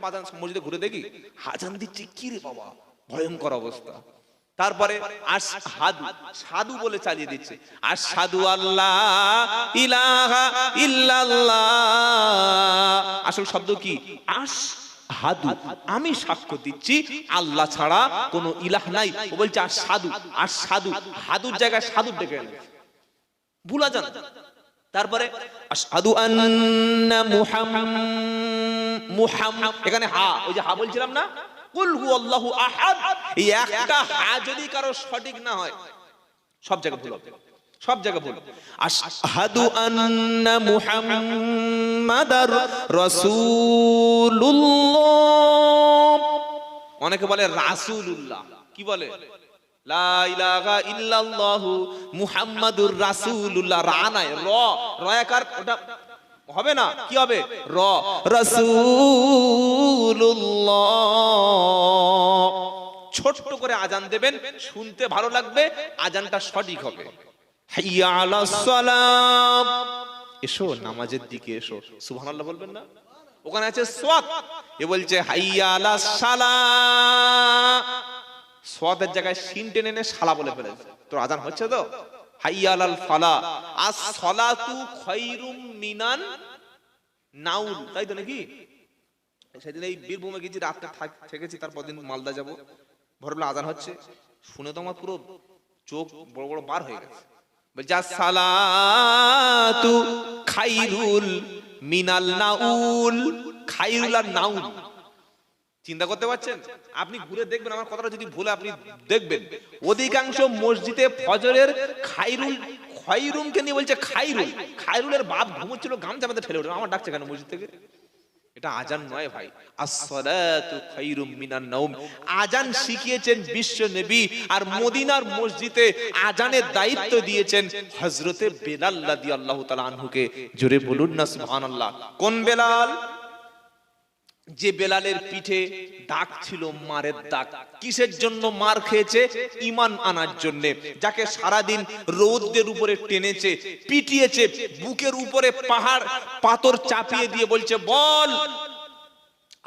আজান মসজিদে ঘুরে দেখি আজান দিচ্ছে, কি রে বাবা, ভয়ঙ্কর অবস্থা। তারপরে আশহাদু, সাধু বলে চালিয়ে দিচ্ছে, আশহাদু আল্লাহ ইলাহা ইল্লাল্লাহ। আসল শব্দ কি? আশহাদু, আমি সাক্ষ্য দিচ্ছি আল্লাহ ছাড়া কোনো ইলাহ নাই। ও বলছে আশহাদু, আশহাদু, হাদুর জায়গায় সাধু ডেকে এনে ভুলা যান। তারপরে আশহাদু আন্না মুহাম্মাদ, এখানে হা, ওই যে হা বলছিলাম না, কুল হুয়াল্লাহু আহাদ, এই একটা হা যদি কারো সঠিক না হয় সব জায়গা ভুল হবে, সব জায়গা ভুল। আশহাদু আন্না মুহাম্মাদার রাসূলুল্লাহ, অনেকে বলে রাসূলুল্লাহ, কি বলে? লা ইলাহা ইল্লাল্লাহু মুহাম্মাদুর রাসূলুল্লাহ, রা নাই, র, রয়াকার, ওটা হবে না, কি হবে? র, রাসূলুল্লাহ। ছোট্ট করে আজান দেবেন, শুনতে ভালো লাগবে, আজানটা সঠিক হবে। হাইয়া আলাস সালাম, এসো নামাজের দিকে এসো, সুবহানাল্লাহ বলবেন না? ওখানে আছে সালাত, এ বলছে হাইয়া আলাস সালাম, সালাতের জায়গায় শিন টেনে এনে শালা বলে ফেলেছে। তো আজান হচ্ছে তো? হাইয়া আলাল ফালাহ, আস-সালাতু খায়রুম মিনান নাউল, তাই তো নাকি? সেদিন এই বীরভূমে গেছি, রাতটা থেকেছি, তারপর দিন মালদা যাব, ভোরবেলা আজান হচ্ছে, শুনে তো আমার পুরো চোখ বড় বড় বার হয়ে গেছে। বলছে আস-সালাতু খায়রুল মিনাল নাউল, খায়রুল আর নাউল, চিন্তা করতে পারছেন? আপনি ঘুরে দেখবেন, আমার কথাটা যদি ভুলে আপনি দেখবেন, অধিকাংশ মসজিদে ফজরের খায়রুল, খয়রুমকে নিয়ে বলছে খায়রুল, খায়রুলের বাপ ঘুমোচ্ছিল, গামছা বাঁধে ঠেলে উঠে, আমার ডাকছে কেন মসজিদ থেকে? এটা আজান নয় ভাই। আস-সালাতু খায়রুম মিনান নাওম, আজান শিখিয়েছেন বিশ্ব নবী, আর মদিনার মসজিদে আজানের দায়িত্ব দিয়েছেন হযরতে বেলাল রাদিয়াল্লাহু তাআলা আনহুকে। জোরে বলুন না সুবহানাল্লাহ। কোন বেলাল? যে বেলালের পিঠে দাগ ছিল, মারের দাগ। কিসের জন্য মার খেয়েছে? ঈমান আনার জন্য। যাকে সারাদিন রৌদ্রের উপরে টেনেছে, পিটিয়েছে, বুকের উপরে পাহাড় পাথর চাপিয়ে দিয়ে বলছে বল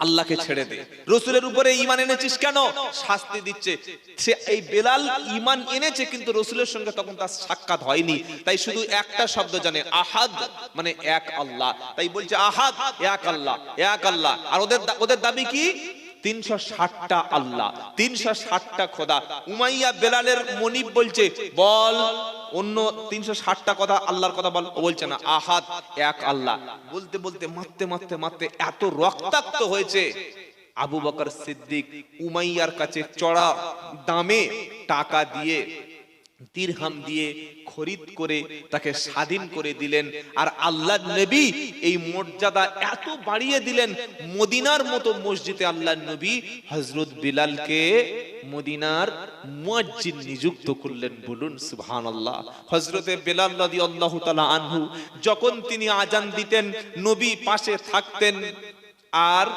আল্লাহকে ছেড়ে দে, রাসূলের উপরে ঈমান এনেছিস কেন? শাস্তি দিচ্ছে। সে এই বেলাল ঈমান এনেছে, কিন্তু রাসূলের সঙ্গে তখন তার সাক্ষাৎ হয়নি, তাই শুধু একটা শব্দ জানে, আহাদ, মানে এক আল্লাহ। তাই বলছে আহাদ, এক আল্লাহ, এক আল্লাহ। আর ওদের দাবি কি? 360টা আল্লাহ, 360টা খোদা। উমাইয়া বেলালের মনিব বলছে বল অন্য 360টা কথা, আল্লাহর কথা বল। ও বলছে না, আহাদ, এক আল্লাহ। বলতে বলতে মারতে মারতে মারতে এত রক্তাক্ত হয়েছে, আবু বকর সিদ্দিক উমাইয়ার কাছে চড়া দামে টাকা দিয়ে, দিরহাম দিয়ে খরিদ করে তাকে স্বাধীন করে দিলেন। আর আল্লাহর নবী এই মর্যাদা এত বাড়িয়ে দিলেন, মদিনার মতো মসজিদে আল্লাহর নবী হযরত বিলালকে মদিনার মুয়াজ্জিন নিযুক্ত করলেন। বলুন সুবহানাল্লাহ। হযরতে বেলাল রাদিয়াল্লাহু তাআলা আনহু যখন তিনি আজান দিতেন, নবী পাশে থাকতেন, আর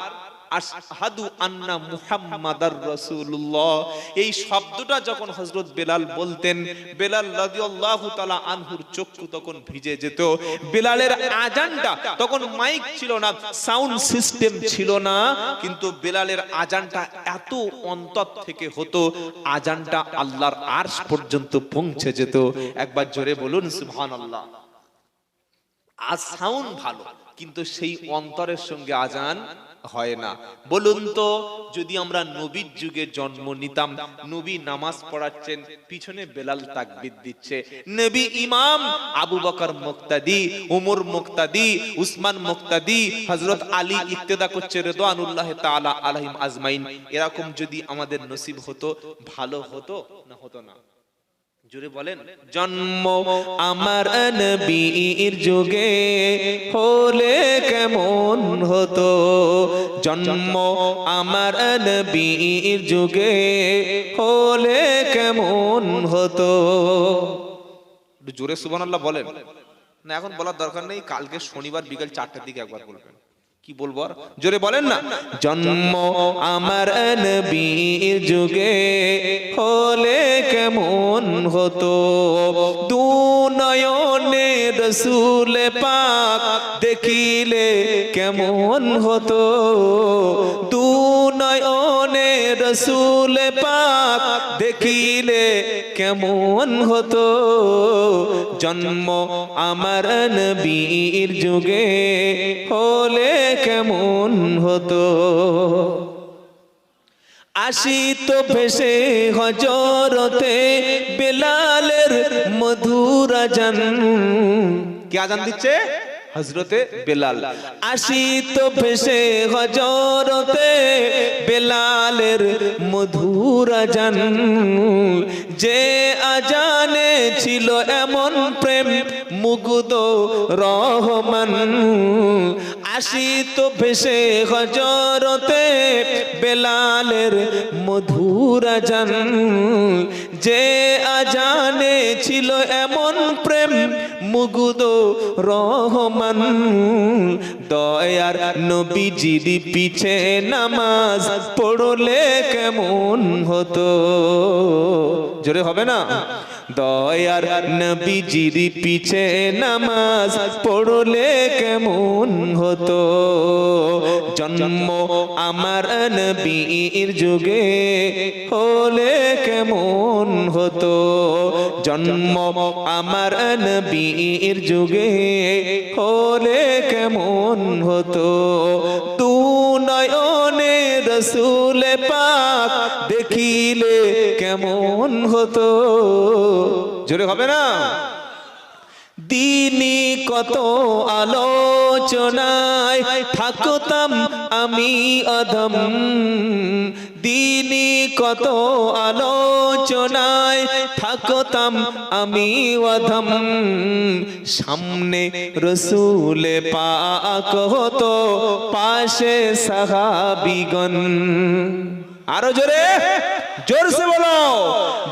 আশহাদু আন্না মুহাম্মাদার রাসূলুল্লাহ, এই শব্দটা যখন হযরত বেলাল বলতেন, বেলাল রাদিয়াল্লাহু তাআলা আনহুর চক্ষু তখন ভিজে যেত। বেলালের আজানটা তখন মাইক ছিল না, সাউন্ড সিস্টেম ছিল না, কিন্তু বেলালের আজানটা এত অন্তর থেকে হতো, আজানটা আল্লাহর আরশ পর্যন্ত পৌঁছে যেত। একবার জোরে বলুন সুবহানাল্লাহ। আজ সাউন্ড ভালো, কিন্তু সেই অন্তরের সঙ্গে আজান হয় না। বলুন তো, যদি আমরা নবীর যুগে জন্ম নিতাম, নবী নামাজ পড়াচ্ছেন, পিছনে বেলাল তাকবীর দিচ্ছে, নবী ইমাম, আবু বকর মুক্তাদি, ওমর মুক্তাদি, উসমান মুক্তাদি, হযরত আলী ইক্তেদা করছে রিদওয়ানুল্লাহ তাআলা আলাইহিম আজমাইন, এরকম যদি আমাদের নসিব হতো, ভালো হতো না হতো না? জোরে বলেন। জন্ম আমার নবীর যুগে হলে কেমন হতো, জন্ম আমার নবীর যুগে হলে কেমন হতো। জোরে সুবহানাল্লাহ বলেন না, এখন বলার দরকার নেই, কালকে শনিবার বিকেল 4টার দিকে একবার বলবেন। কি বলবো আর? জোরে বলেন না। জন্ম আমার নবীর যুগে হলে কেমন হতো, দু নয়নে রাসূল পাক দেখিলে কেমন হতো, দু রসুল পাক দেখিলে কেমন হতো, জন্ম আমার নবীর যুগে হলে কেমন হতো। আসিত ভেসে হজরতে বেলালের মধুর আজান। কি আজান দিচ্ছে? হযরতে বেলাল। আসিত ভেসে হযরতে বেলালের মধুর আজান, যে আজানে ছিল এমন প্রেম মুগ্ধ রহমান। আসিত ভেসে হযরতে বেলালের মধুর আজান, যে আজানে ছিল এমন প্রেম মুগ্ধ রহমান। দয়ার নবীজির পিছে নামাজ পড়লে কেমন হতো, জোরে হবে না? দয়ার নবীজির পিছে নামাজ পড়লে কেমন হতো, জন্ম আমার নবীর যুগে হলে কেমন হতো, জন্ম আমার নবীর যুগে হলে কেমন হতো। দু নয়নে রসুল পাক দেখিলে কেমন হতো, জোরে হবে না? দিনী কত আলোচনায় থাকতাম আমি অধম, দিনী কত আলোচনায় থাকতাম আমি অধম। সামনে রসুল পাক হতো, পাশে সাহাবীগণ। আরো জোরে, জোরসে বলো।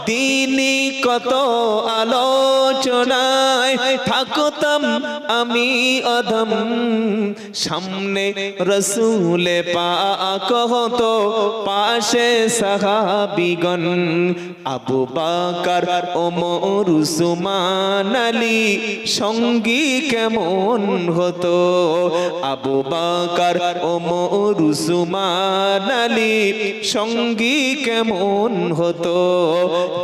দিনী কত আলোচনায় থাকতাম আমি অধম, সামনে রসুল পাক হতো, পাশে সাহাবীগণ। আবু বকর ওমর উসমান আলী সঙ্গী কেমন হতো, আবু বকর ওমর উসমান আলী সঙ্গী কেমন হতো,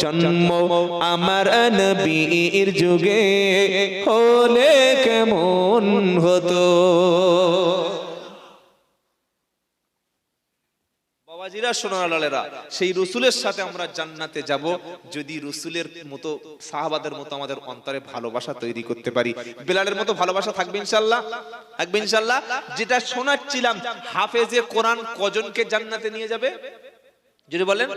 জন্ম আমার নবীর যুগে হলে কেমন হতো। বাবাজিরা, সোনালালেরা, সেই রসুলের সাথে আমরা জান্নাতে যাব যদি রসুলের মতো সাহাবাদের মতো আমাদের অন্তরে ভালোবাসা তৈরি করতে পারি। বেলালের মতো ভালোবাসা থাকবে ইনশাআল্লাহ, থাকবে ইনশাআল্লাহ। যেটা শোনাচ্ছিলাম, হাফেজে কোরআন কজনকে জান্নাতে নিয়ে যাবে? যদি বলেন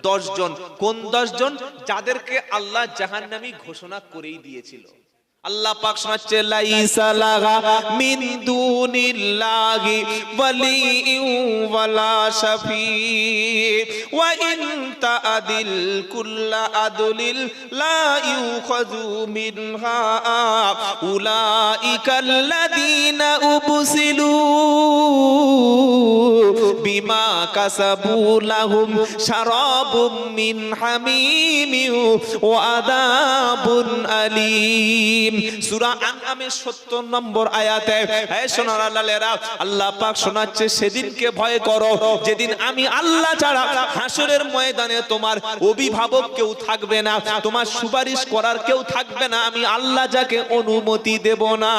10 জন। কোন 10 জন? যাদেরকে আল্লাহ জাহান্নামী ঘোষণা করেই দিয়েছিল। আল্লাহ পাক শোনাচ্ছে, লাইসা লাগা মিন দুনিল্লাহি ওয়ালিয়্যুন ওয়ালা শাফি ওয়া ইন তাআদিল কুল্লা আদলিল লা ইউখাযু মিনহা উলাইকাল্লাযীনা উবসিলু বিমা কাসাবু লাহুম শারাবুম মিন হামিমিন ওয়া আযাবুন আলীম। সূরা আনআমের 70 নম্বর আয়াতে, হে সোনালালেরা, আল্লাহ পাক শোনাচ্ছে, সেদিনকে ভয় করো যেদিন আমি আল্লাহ ছাড়া হাসরের ময়দানে তোমার অভিভাবক কেউ থাকবে না, তোমার সুপারিশ করার কেউ থাকবে না, আমি আল্লাহ যাকে অনুমতি দেব না।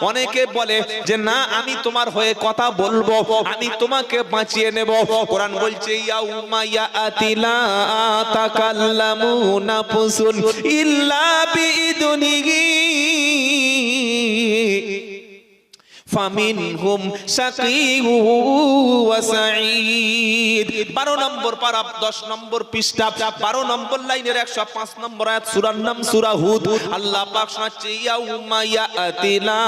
অনেকে বলে যে না, আমি তোমার হয়ে কথা বলবো, আমি তোমাকে বাঁচিয়ে নেব। কোরআন বলছে, ইয়াউমা ইয়াতি লা তাকাল্লামু নাফসুন ইল্লা বিইذনিহি ফামিনহুম শাকীয়ুন ওয়া সাঈদ। 12 নম্বর পারা, 10 নম্বর পৃষ্ঠা, 12 নম্বর লাইনের 105 নম্বর আয়াত, সূরার নাম সূরা হুদ। আল্লাহ পাক শোনাচ্ছে, ইয়াউমা ইয়াতি লা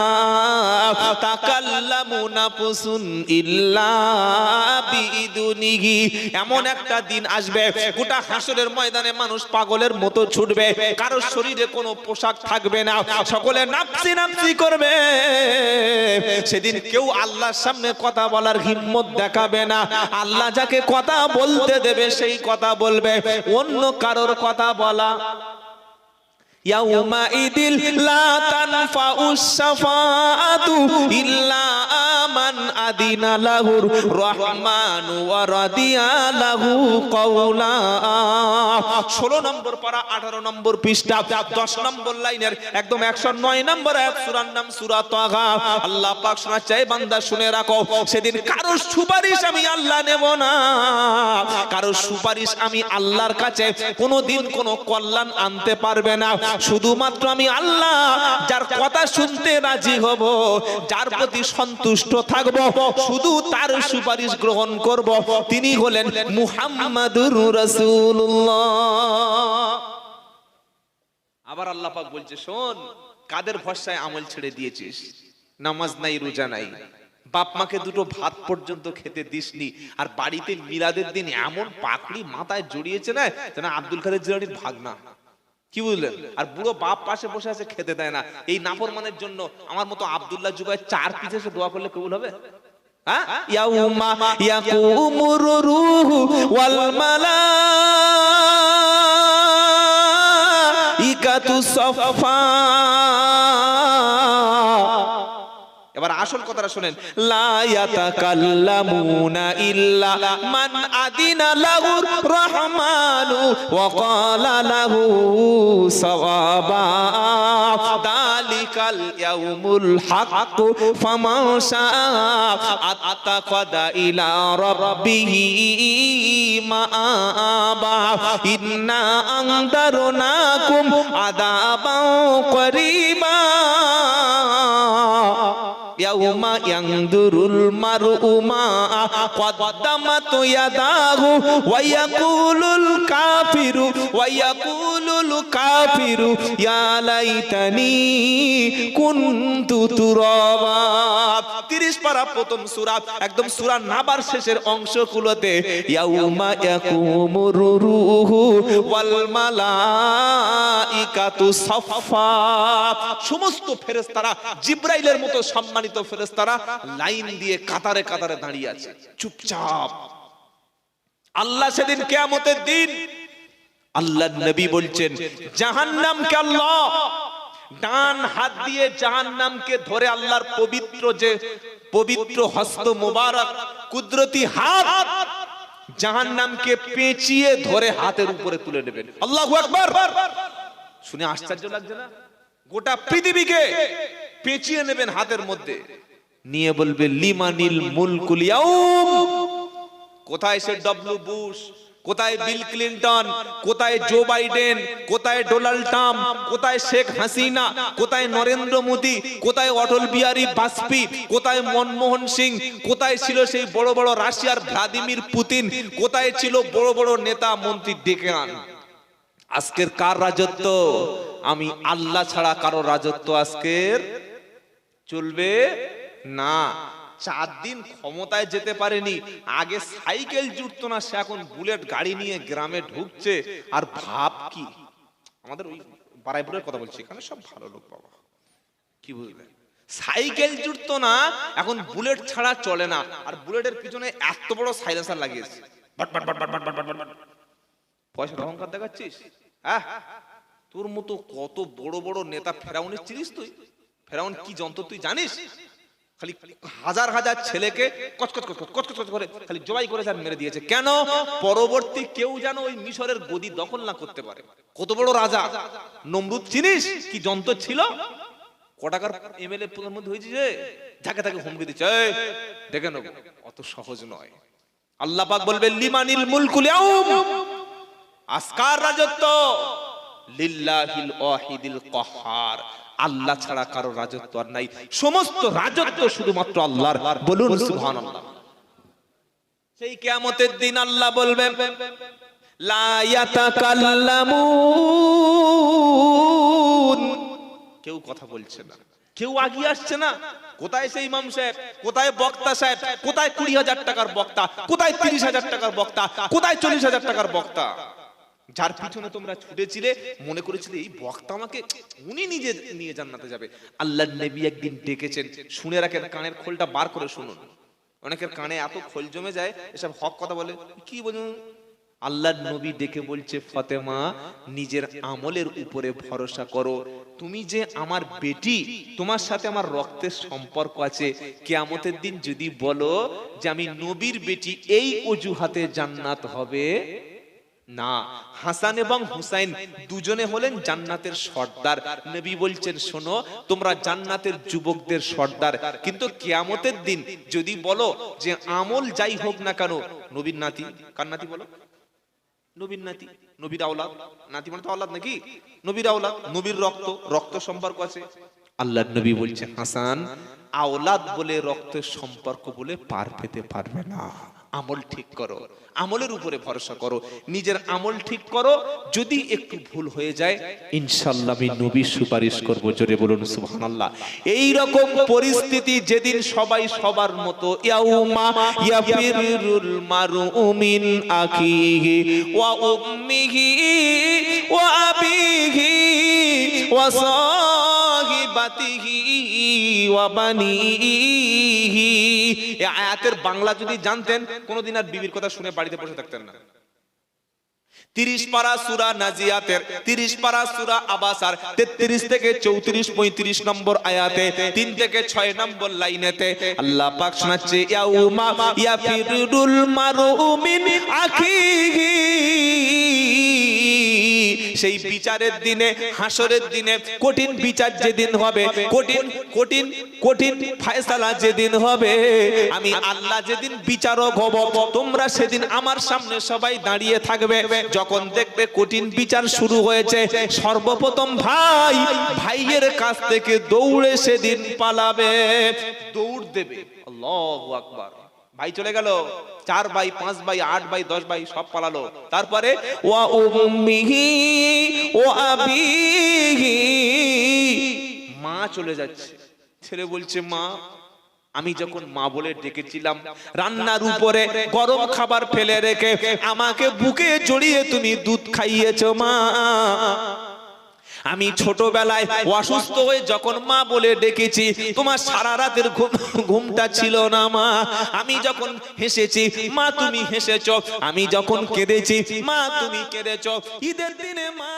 তাকাল্লামু নাফসুন ইল্লা বিইذনিহি। এমন একটা দিন আসবে, গোটা হাসরের ময়দানে মানুষ পাগলের মতো ছুটবে, কারো শরীরে কোনো পোশাক থাকবে না, সকলে নাফসি নাফসি করবে। সেদিন কেউ আল্লাহর সামনে কথা বলার হিম্মত দেখাবে না। আল্লাহ যাকে কথা বলতে দেবে সেই কথা বলবে, অন্য কারোর কথা বলা ইয়াউমাইদিল লা তানফাউস শাফাআতু ইল্লা আমান আদিনা লাহুর রহমানু ওয়া রাদিয়া লাহু কওলা। 16 নম্বর পারা 18 নম্বর পৃষ্ঠা 10 নম্বর লাইনের একদম 109 নম্বর আয়াত, সূরার নাম সূরা তাহা। আল্লাহ পাক শোনাচ্ছে, এই বান্দা শুনে রাখো, সেদিন কারো সুপারিশ আমি আল্লাহ নেব না, কারো সুপারিশ আমি আল্লাহর কাছে কোনোদিন কোনো কল্যাণ আনতে পারবে না। শুধুমাত্র আমি আল্লাহ যার কথা শুনতে রাজি হব, যার প্রতি সন্তুষ্ট থাকব, শুধু তার সুপারিশ গ্রহণ করব, তিনি হলেন মুহাম্মাদুর রাসূলুল্লাহ। আবার আল্লাহ পাক বলছে, শোন, কাদের ভরসায় আমল ছেড়ে দিয়েছিস? নামাজ নাই, রোজা নাই, বাপ মাকে দুটো ভাত পর্যন্ত খেতে দিসনি, আর বাড়িতে মিলাদের দিন এমন পাকড়ি মাথায় জড়িয়েছে না যেন আব্দুল কাদের জিলানীর ভাগনা। কি বুঝলেন? আর বুড়ো বাপ পাশে বসে আছে, খেতে দেয় না। এই নাফরমানের জন্য আমার মতো আব্দুল্লাহ জুবাই 4 পিছে এসে দোয়া করলে কবুল হবে? হ্যাঁ, ইয়াউমা ইয়াকুমুর রূহু ওয়াল মালাইকাতু সাফফা। এবার আসল কথাটা শুনেন, লা ইয়াতাকাল্লামুনা ইল্লা মান আদিনা লাহুর রহমানু ওয়া ক্বালা লাহু সাওয়াবা। দালিকাল ইয়াউমুল হক ফামান শাআ আত্তাকাদা ইলা রাব্বিহি মাআবা। ইন্না আনদারনাকুম আযাবান করিবা ইয়াউমা ইয়ানদুরুল মারউ মা কদ্দামাত ইয়াদাহু ওয়া ইয়াকুলুল কাফিরু ইয়া লাইতানি কুনতু তুরাবা। 30 পারা প্রথম সূরা, একদম সূরা নাবার শেষের অংশগুলোতে ইয়াউমা ইয়াকুমুর রূহু ওয়াল মালাইকাতু সাফফা, সমস্ত ফেরেশতারা জিবরাইলের মতো সম্মানিত ফেরেশতারা লাইন দিয়ে কাতারে কাতারে দাঁড়িয়ে আছে চুপচাপ। আল্লাহ সেদিন কিয়ামতের দিন, আল্লাহর নবী বলছেন, জাহান্নামকে আল্লাহ ডান হাত দিয়ে জাহান্নামকে ধরে আল্লাহর পবিত্র হস্ত মোবারক কুদরতি হাত জাহান্নামকে পেঁচিয়ে ধরে হাতের উপরে তুলে নেবেন। আল্লাহু আকবার। শুনে আশ্চর্য লাগছে না? গোটা পৃথিবীকে পেঁচিয়ে নেবেন হাতের মধ্যে নিয়ে, বলবে লিমানিল মুলকুল ইয়াউম। কোথায় সে ডব্লিউ বুশ, কোথায় বিল ক্লিনটন, কোথায় জো বাইডেন, কোথায় ডোনাল্ড ট্রাম্প, কোথায় শেখ হাসিনা, কোথায় নরেন্দ্র মোদী, কোথায় অটল বিহারী বাজপেয়ী, কোথায় মনমোহন সিং, কোথায় ছিল সেই বড় বড় রাশিয়ার ভ্লাদিমির পুতিন, কোথায় ছিল বড় বড় নেতা মন্ত্রী? ডেকে আন। আজকের কার রাজত্ব? আমি আল্লাহ ছাড়া কারো রাজত্ব আজকের চলবে না। 4 দিন ক্ষমতায় যেতে পারেনি, আগে সাইকেল জুটতো না, সে এখন বুলেট গাড়ি নিয়ে গ্রামে ঢুকছে। আর ভাব কি, আমাদের ওই বারাইপুরের কথা বলছি, এখানে সব ভালো লোক বাবা, কি বুঝলে? সাইকেল জুটতো না, এখন বুলেট ছাড়া চলে না। আর বুলেটের পিছনে এত বড় সাইলেন্সার লাগিয়েছে, but but but but but but but. পয়সার অহংকার দেখাচ্ছিস? হ্যাঁ, তোর মতো কত বড় বড় নেতা ফেরাউনের চিনিস তুই? ফেরাউন কি যন্ত্র তুই জানিস? খালি হাজার হাজার ছেলেকে কচকচ কচকচ কচকচ করে খালি জবাই করেছে আর মেরে দিয়েছে। কেন? পরবর্তী কেউ যেন ওই মিশরের গদি দখল না করতে পারে। কত বড় রাজা নমরুদ চিনিস কি যন্ত্র ছিল? কটাকার এমএলএ প্রধানমন্ত্রী হয়েছে, যে যাকে তাকে হুমকি দিচ্ছে, দেখে নেব। অত সহজ নয়। আল্লাহ পাক বলবেন, লিমানিল মুলকুল ইয়াউম, আজকার রাজত্ব লিল্লাহিল ওয়াহিদিল কাহ্হার, আল্লাহ ছাড়া কারো রাজত্ব আর নাই। সমস্ত রাজত্ব শুধুমাত্র আল্লাহর। বলুন সুবহানাল্লাহ। সেই কিয়ামতের দিন আল্লাহ বলবেন, লা ইয়াতাকাল্লামুন, কেউ কথা বলছে না, কেউ আগিয়ে আসছে না। কোথায় সেই ইমাম সাহেব, কোথায় বক্তা সাহেব, কোথায় 20,000 টাকার বক্তা, কোথায় 30,000 টাকার বক্তা, কোথায় 40,000 টাকার বক্তা? যার পিছনে তোমরা ছুটেছিলে, মনে করেছিলে এই বক্তা আমাকে উনি নিজে নিয়ে জান্নাতে যাবে। আল্লাহর নবী একদিন ডেকেছেন, শুনে রাখেন, কানের খোলটা বার করে শুনুন। অনেকের কানে এত খোল জমে যায়, এসব হক কথা বলে, কি বলুন আল্লাহর নবী ডেকে বলছে, ফাতেমা নিজের আমলের উপরে ভরসা করো, তুমি যে আমার বেটি, তোমার সাথে আমার রক্তের সম্পর্ক আছে, কিয়ামতের দিন যদি বলো যে আমি নবীর বেটি, এই অজুহাতে জান্নাত হবে না। হাসান এবং হুসাইন দুজনে হলেন জান্নাতের সর্দার। নবী বলছেন, শোনো তোমরা জান্নাতের যুবকদের সর্দার, কিন্তু কিয়ামতের দিন যদি বলো যে আমল যাই হোক না কেন, নবীর নাতি, কার নাতি বলো? নবীর নাতি, নবীর আওলাদ, নাতি মানে তো আওলাদ নাকি? নবীর আওলাদ, নবীর রক্ত, রক্ত সম্পর্ক আছে। আল্লাহর নবী বলছেন, হাসান আওলাদ বলে রক্তের সম্পর্ক বলে পার পেতে পারবে না। আমল ঠিক করো, আমলের উপরে ভরসা করো, নিজের আমল ঠিক করো। যদি একটু ভুল হয়ে যায়, ইনশাআল্লাহ আমি নবীর সুপারিশ করব। জোরে বলুন সুবহানাল্লাহ। এই রকম পরিস্থিতি যেদিন সবাই সবার মতো, ইয়াউমা ইয়াফিরুল মারউ মিন আখিহি ওয়া উম্মিহি ওয়া আবিহি ওয়া সাহিবাতিহি ওয়া বানিহি। এই আয়াতের বাংলা যদি জানতেন, কোনদিন আর বিবির কথা শুনে বাড়িতে বসে থাকতেন না। 30 পারা সূরা নাজিয়াতের, 30 পারা সূরা আবাসার 33 থেকে 34 35 নম্বর আয়াতে 3 থেকে 6 নম্বর লাইনেতে আল্লাহ পাক শোনাচ্ছে, ইয়াউমা ইয়াফিরুল মারউ মিন আখিহি। সেই বিচারের দিনে, হাসরের দিনে, কঠিন বিচার যেদিন হবে, কঠিন কঠিন কঠিন ফয়সালা যেদিন হবে, আমি আল্লাহ যেদিন বিচারক হব, তোমরা সেদিন আমার সামনে সবাই দাঁড়িয়ে থাকবে। যখন দেখবে কঠিন বিচার শুরু হয়েছে, সর্বপ্রথম ভাই ভাইয়ের কাছ থেকে দৌড়ে সেদিন পালাবে, দৌড় দেবে। আল্লাহু আকবার। ভাই চলে গেল, 4 ভাই, 5 ভাই, 8 ভাই, 10 ভাই সব পালালো। তারপরে ওয়া উম্মিহি ওয়া আবিহি, মা চলে যাচ্ছে। ছেলে বলছে, মা আমি যখন মা বলে ডেকেছিলাম, রান্নার উপরে গরম খাবার ফেলে রেখে আমাকে বুকে জড়িয়ে তুমি দুধ খাইয়েছো মা। আমি ছোটবেলায় অসুস্থ হয়ে যখন মা বলে ডেকেছি, তোমার সারা রাতের ঘুমটা ছিল না মা। আমি যখন হেসেছি, মা তুমি হেসেছো। আমি যখন কেঁদেছি, মা তুমি কেঁদেছো। ঈদের দিনে মা